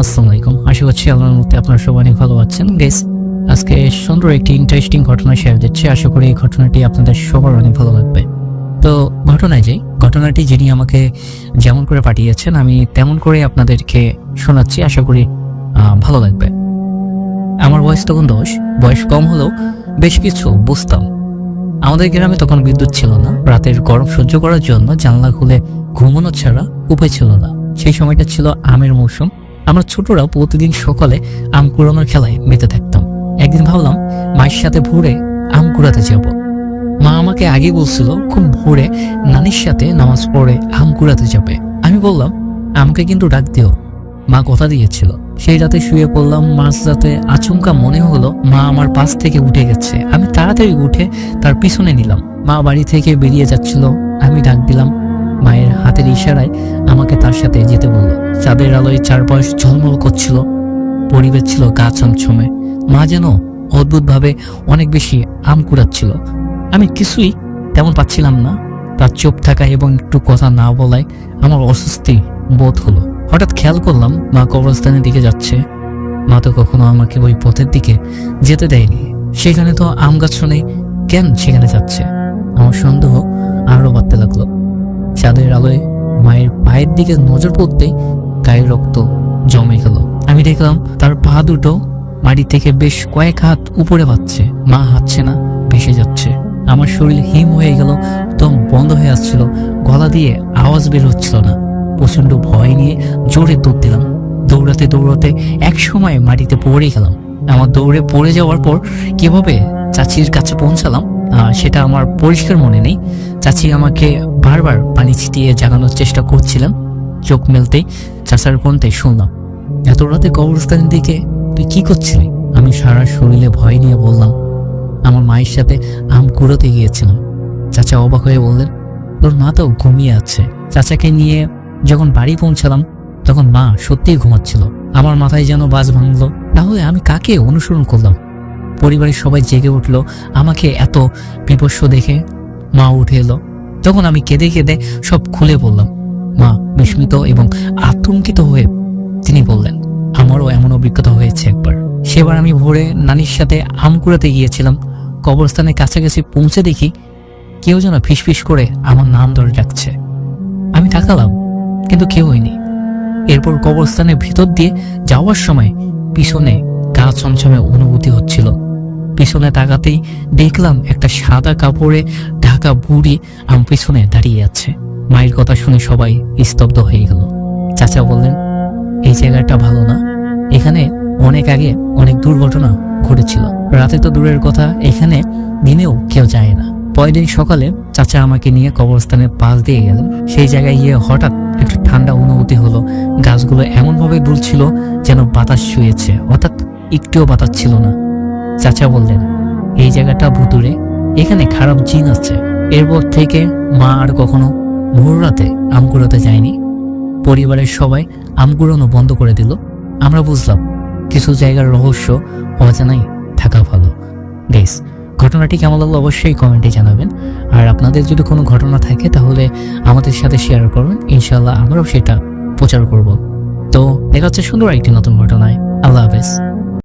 আসসালামু আলাইকুম। আশা করছি আল্লাহর মধ্যে আপনারা সবাই অনেক ভালো আছেন। গাইস, আজকে সুন্দর একটি ইন্টারেস্টিং ঘটনা শেয়ার দিচ্ছি। আশা করি এই ঘটনাটি আপনাদের সবার অনেক ভালো লাগবে। তো ঘটনায় যাই। ঘটনাটি যিনি আমাকে যেমন করে পাঠিয়েছেন আমি তেমন করে আপনাদেরকে শোনাচ্ছি। আশা করি ভালো লাগবে। আমার বয়স তখন 10, বয়স কম হলেও বেশ কিছু বুঝতাম। আমাদের গ্রামে তখন বিদ্যুৎ ছিল না। রাতের গরম সহ্য করার জন্য জানলা খুলে ঘুমানো ছাড়া উপায় ছিল না। সেই সময়টা ছিল আমের মৌসুম। আমরা ছোটরা প্রতিদিন সকালে আম কুড়ানোর খেলায় মেতে থাকতাম। একদিন ভাবলাম মায়ের সাথে ভোরে আম কুড়াতে যাব। মা আমাকে আগে বলছিল খুব ভোরে নানির সাথে নামাজ পড়ে আম কুড়াতে যাবে। আমি বললাম আমাকে কিন্তু ডাক দিও। মা কথা দিয়েছিল। সেই রাতে শুয়ে পড়লাম। মাঝরাতে আচমকা মনে হলো মা আমার পাশ থেকে উঠে গেছে। আমি তাড়াতাড়ি উঠে তার পিছনে নিলাম। মা বাড়ি থেকে বেরিয়ে যাচ্ছিল। আমি ডাক দিলাম। মায়ের হাতের ইশারায় আমাকে তার সাথে যেতে বলল। চাঁদের আলোয় চারপাশ ঝলমল করছিল। পরিবেশ ছিল গা ছমছমে। মা যেন অদ্ভুতভাবে অনেক বেশি আম কুড়াচ্ছিল। আমি কিছুই তেমন পাচ্ছিলাম না। তার চুপ থাকা এবং একটু কথা না বলায় আমার অস্বস্তি বোধ হলো। হঠাৎ খেয়াল করলাম মা কবরস্থানের দিকে যাচ্ছে। মা তো কখনো আমাকে ওই পথের দিকে যেতে দেয়নি। সেখানে তো আম গাছ নেই, কেন সেখানে যাচ্ছে? আমার সন্দেহ আরো বাড়তে লাগলো। চাঁদের আলোয় মায়ের পায়ের দিকে নজর পড়তেই গায়ের রক্ত জমে গেল। আমি দেখলাম তার পা দুটো মাটি থেকে বেশ কয়েক হাত উপরে পাচ্ছে। মা হাঁটছে না, ভেসে যাচ্ছে। আমার শরীর হিম হয়ে গেল, দম বন্ধ হয়ে আসছিল, গলা দিয়ে আওয়াজ বের হচ্ছিল না। প্রচন্ড ভয় নিয়ে জোরে দৌড় দিলাম। দৌড়াতে দৌড়াতে এক সময় মাটিতে পড়ে গেলাম। আমার দৌড়ে পড়ে যাওয়ার পর কিভাবে চাচির কাছে পৌঁছালাম সেটা আমার পরিষ্কার মনে নেই। চাচি আমাকে বারবার পানি ছিটিয়ে জাগানোর চেষ্টা করছিলেন। চোখ মেলতেই চাচার কণ্ঠে শুনলাম, এত রাতে কবরস্থানের দিকে তুই কি করছিলি? আমি সারা শরীরে ভয় নিয়ে বললাম, আমার মায়ের সাথে আম কুড়োতে গিয়েছিলাম। চাচা অবাক হয়ে বললেন, তোর মা তো ঘুমিয়ে আছে। চাচাকে নিয়ে যখন বাড়ি পৌঁছালাম তখন মা সত্যিই ঘুমাচ্ছিল। আমার মাথায় যেন বাজ ভাঙলো। তাহলে আমি কাকে অনুসরণ করলাম? পরিবারের সবাই জেগে উঠলো আমাকে এত বিপস্য দেখে। মা উঠে এলো। তখন আমি কেঁদে কেঁদে সব খুলে বললাম। মা বিস্মিত এবং আতঙ্কিত হয়ে তিনি বললেন, আমারও এমন অভিজ্ঞতা হয়েছে একবার। সেবার আমি ভোরে নানির সাথে আম কুড়াতে গিয়েছিলাম। কবরস্থানের কাছাকাছি পৌঁছে দেখি কেউ যেন ফিসফিস করে আমার নাম ধরে ডাকছে। আমি তাকালাম, কিন্তু কেউ হয়নি। এরপর কবরস্থানের ভিতর দিয়ে যাওয়ার সময় পিছনে গা ছমছমে অনুভূতি হচ্ছিল। পিছনে তাকাতেই দেখলাম একটা সাদা কাপড়ে ঢাকা বুড়ি আমার পিছনে দাঁড়িয়ে আছে। মায়ের কথা শুনে সবাই স্তব্ধ হয়ে গেল। চাচা বললেন, এই জায়গাটা ভালো না। এখানে অনেক আগে অনেক দুর্ঘটনা ঘটেছিল। রাতে তো দূরের কথা, এখানে দিনেও কেউ যায় না। পরের দিন সকালে চাচা আমাকে নিয়ে কবরস্থানের পাশ দিয়ে গেলেন। সেই জায়গায় গিয়ে হঠাৎ একটা ঠান্ডা অনুভূতি হলো। গাছগুলো এমনভাবে দুলছিল যেন বাতাস শুয়েছে, অর্থাৎ একটুও বাতাস ছিল না। চাচা বললেন, এই জায়গাটা ভুতুড়ে, এখানে খারাপ জিন আছে। এরপর থেকে মা আর কখনো ভোর রাতে আম কুড়াতে যায়নি। পরিবারের সবাই আম কুড়ানো বন্ধ করে দিল। আমরা বুঝলাম কিছু জায়গার রহস্য অজানাই থাকা ভালো। গাইস, ঘটনাটি কেমন লাগলো অবশ্যই কমেন্টে জানাবেন। আর আপনাদের যদি কোনো ঘটনা থাকে তাহলে আমাদের সাথে শেয়ার করবেন। ইনশাআল্লাহ আমরাও সেটা প্রচার করব। তো দেখা হচ্ছে সুন্দর একটি নতুন ঘটনায়। আল্লাহ হাফেজ।